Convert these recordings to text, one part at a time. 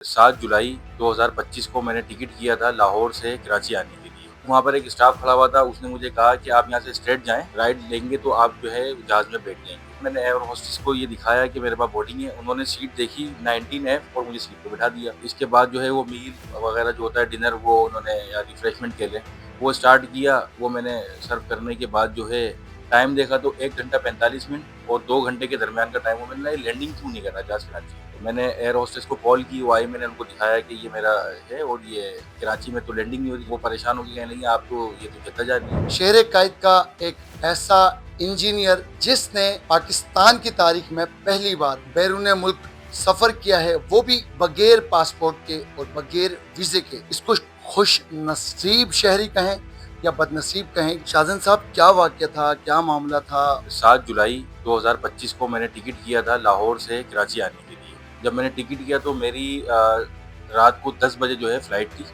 7 जुलाई 2025 को मैंने टिकट किया था लाहौर से कराची आने के लिए। वहाँ पर एक स्टाफ खड़ा हुआ था, उसने मुझे कहा कि आप यहाँ से स्ट्रेट जाएँ, राइट लेंगे तो आप जो है जहाज़ में बैठ जाएँगे। मैंने एयर होस्टेस को ये दिखाया कि मेरे पास बोर्डिंग है, उन्होंने सीट देखी 19F और मुझे सीट पे बिठा दिया। इसके बाद जो है वो मील वगैरह जो होता है डिनर वो उन्होंने या रिफ्रेशमेंट के लिए वो स्टार्ट किया। वो मैंने सर्व करने के बाद जो है टाइम देखा तो 1 घंटा 45 मिनट और 2 घंटे के दरमियान का टाइम हुआ। मैंने लैंडिंग क्यों नहीं कर रहा जहाज़ कराची? तो मैंने एयर होस्टेस को कॉल की, वो आई, मैंने उनको दिखाया कि ये मेरा है और ये कराची में तो लैंडिंग नहीं हो रही। वो परेशान हो के कहने लगी आप तो ये तो जद्दा जा रही है। शेर कायद का एक ऐसा इंजीनियर जिसने पाकिस्तान की तारीख में पहली बार बैरून मुल्क सफर किया है, वो भी बगैर पासपोर्ट के और बगैर वीजे के। इसको खुश नसीब शहरी कहें या बदनसीब कहें। शाहजहां साहब, क्या वाकया था, क्या मामला था? 7 जुलाई 2025 को मैंने टिकट किया था लाहौर से कराची आने के लिए। जब मैंने टिकट किया तो मेरी रात को 10 बजे जो है फ्लाइट थी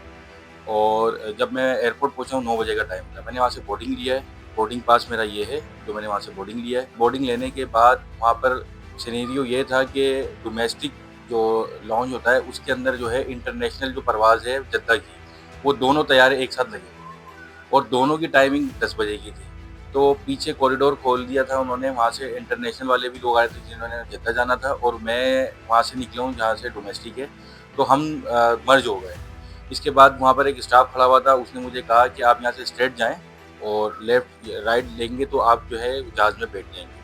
और जब मैं एयरपोर्ट पहुंचा हूँ 9 बजे का टाइम था। मैंने वहाँ से बोर्डिंग लिया है, बोर्डिंग पास मेरा ये है जो मैंने वहाँ से बोर्डिंग लिया है। बोर्डिंग लेने के बाद वहाँ पर सिनेरियो ये था कि डोमेस्टिक जो लॉन्च होता है उसके अंदर जो है इंटरनेशनल जो परवाज़ है जद्दा की, वो दोनों तैयारे एक साथ लगे हुए और दोनों की टाइमिंग 10 बजे की थी। तो पीछे कॉरिडोर खोल दिया था उन्होंने, वहाँ से इंटरनेशनल वाले भी लोग आए थे जिन्होंने जद्दा जाना था और मैं वहाँ से निकला हूँ जहाँ से डोमेस्टिक है, तो हम मर्ज हो गए। इसके बाद वहाँ पर एक स्टाफ खड़ा हुआ था, उसने मुझे कहा कि आप यहाँ से स्ट्रेट जाएँ और लेफ्ट राइट लेंगे तो आप जो है जहाज़ में बैठ जाएँगे।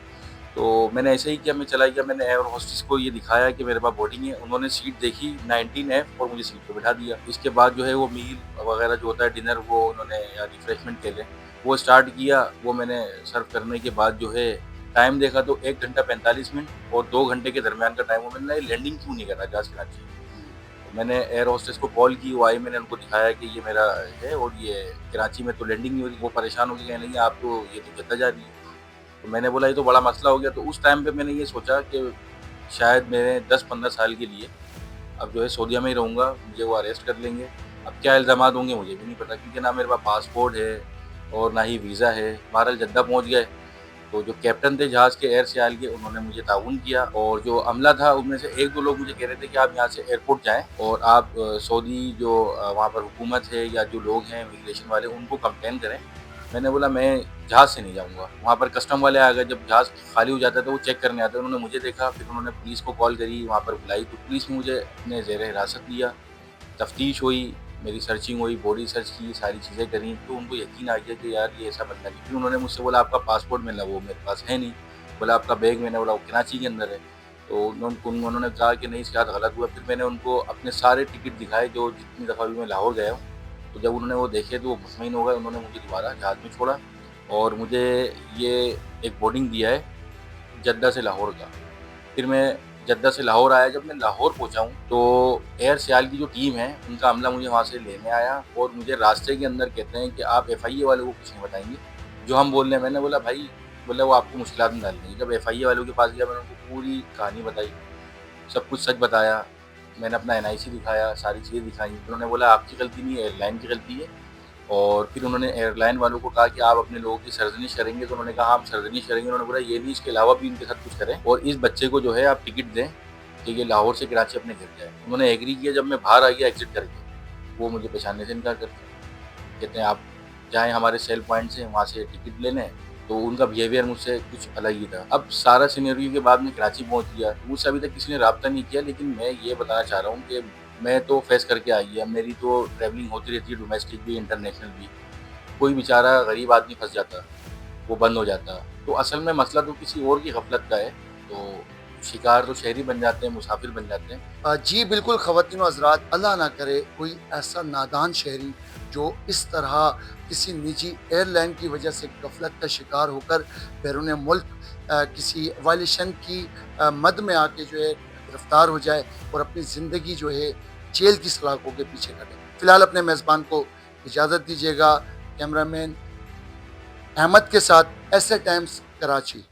तो मैंने ऐसे ही किया, मैं चला गया। मैंने एयर होस्टेस को ये दिखाया कि मेरे पास बोर्डिंग है, उन्होंने सीट देखी 19F और मुझे सीट पे बिठा दिया। इसके बाद जो है वो मील वगैरह जो होता है डिनर वो उन्होंने या रिफ्रेशमेंट के लिए वो स्टार्ट किया। वो मैंने सर्व करने के बाद जो है टाइम देखा तो 1 घंटा 45 मिनट और 2 घंटे के दरमियान का टाइम हुआ। मैंने लैंडिंग क्यों नहीं कर रहा जहाज़ कराची? तो मैंने एयर होस्टेस को कॉल की, वो आई, मैंने उनको दिखाया कि ये मेरा है और ये कराची में तो लैंडिंग नहीं हो रही। वो परेशान हो के कहने लगी आप तो ये तो जद्दा जा रही है। तो मैंने बोला ये तो बड़ा मसला हो गया। तो उस टाइम पे मैंने ये सोचा कि शायद मैंने 10-15 साल के लिए अब जो है सऊदीया में ही रहूँगा, मुझे वो अरेस्ट कर लेंगे। अब क्या इल्ज़ामात होंगे मुझे भी नहीं पता, क्योंकि ना मेरे पास पासपोर्ट है और ना ही वीज़ा है। बहरहाल जद्दा पहुँच गए, तो जो कैप्टन थे जहाज़ के एयर सियाल के, उन्होंने मुझे ताउन किया और जो अमला था उनमें से 1-2 लोग मुझे कह रहे थे कि आप यहाँ से एयरपोर्ट जाएँ और आप सऊदी जो वहाँ पर हुकूमत है या जो लोग हैं इमिग्रेशन वाले उनको कंप्लेन करें। मैंने बोला मैं जहाज़ से नहीं जाऊँगा। वहाँ पर कस्टम वाले आ गए, जब जहाज़ खाली हो जाता है तो वो चेक करने आते हैं। उन्होंने मुझे देखा, फिर उन्होंने पुलिस को कॉल करी, वहाँ पर बुलाई, तो पुलिस ने मुझे अपने ज़ेर हिरासत लिया। तफ्तीश हुई, मेरी सर्चिंग हुई, बॉडी सर्च की, सारी चीज़ें करी, तो उनको यकीन आ गया कि यार ये ऐसा बंदा नहीं। फिर उन्होंने मुझसे बोला आपका पासपोर्ट मिला? वो मेरे पास है नहीं। बोला आपका बैग? मैंने बोला वो कराची के अंदर है। तो उन्होंने कहा कि नहीं शायद गलत हुआ। फिर मैंने उनको अपने सारे टिकट दिखाए जो जितनी दफ़ा भी मैं लाहौर गया हूँ। तो जब उन्होंने वो देखे तो वो मुतमईन हो गए। उन्होंने मुझे दोबारा जहाज़ में छोड़ा और मुझे ये एक बोर्डिंग दिया है जद्दा से लाहौर का। फिर मैं जद्दा से लाहौर आया। जब मैं लाहौर पहुंचा हूँ तो एयर सियाल की जो टीम है उनका अमला मुझे वहाँ से लेने आया और मुझे रास्ते के अंदर कहते हैं कि आप FIA वाले को कुछ नहीं बताएंगे जो हम बोल रहे हैं। मैंने बोला भाई, बोला वो आपको मुश्किलात में डाल देंगे। जब FIA वालों के पास गया, मैंने उनको पूरी कहानी बताई, सब कुछ सच बताया। मैंने अपना NIC दिखाया, सारी चीज़ें दिखाई। उन्होंने बोला आपकी गलती नहीं है, एयरलाइन की गलती है। और फिर उन्होंने एयरलाइन वालों को कहा कि आप अपने लोगों की सरजनिश करेंगे? तो उन्होंने कहा हम सरजनिश करेंगे। उन्होंने बोला ये नहीं, इसके अलावा भी इनके साथ कुछ करें और इस बच्चे को जो है आप टिकट दें कि ये लाहौर से कराची अपने घर जाए। उन्होंने एग्री किया। जब मैं बाहर आ गया एग्जिट करके, वो मुझे पहचानने से इनकार करते हैं। कहते हैं आप जाएँ हमारे सेल पॉइंट से, वहाँ से टिकट लेने। तो उनका बिहेवियर मुझसे कुछ अलग ही था। अब सारा सिनेरियो के बाद मैं कराची पहुँच गया। मुझसे अभी तक किसी ने रब्ता नहीं किया, लेकिन मैं ये बताना चाह रहा हूँ कि मैं तो फेस करके आई है। मेरी तो ट्रैवलिंग होती रहती है, डोमेस्टिक भी इंटरनेशनल भी। कोई बेचारा गरीब आदमी फँस जाता, वो बंद हो जाता। तो असल में मसला तो किसी और की गफलत का है। तो शिकार तो शहरी बन जाते हैं, मुसाफिर बन जाते हैं। जी बिल्कुल, ख़वातीन व हज़रात, अल्लाह ना करे कोई ऐसा नादान शहरी जो इस तरह किसी निजी एयरलाइन की वजह से गफलत का शिकार होकर बैरून मुल्क किसी वायलेशन की मद में आके जो है गिरफ्तार हो जाए और अपनी ज़िंदगी जो है जेल की सलाखों के पीछे काटे। फ़िलहाल अपने मेज़बान को इजाज़त दीजिएगा। कैमरामैन अहमद के साथ, SA टाइम्स, कराची।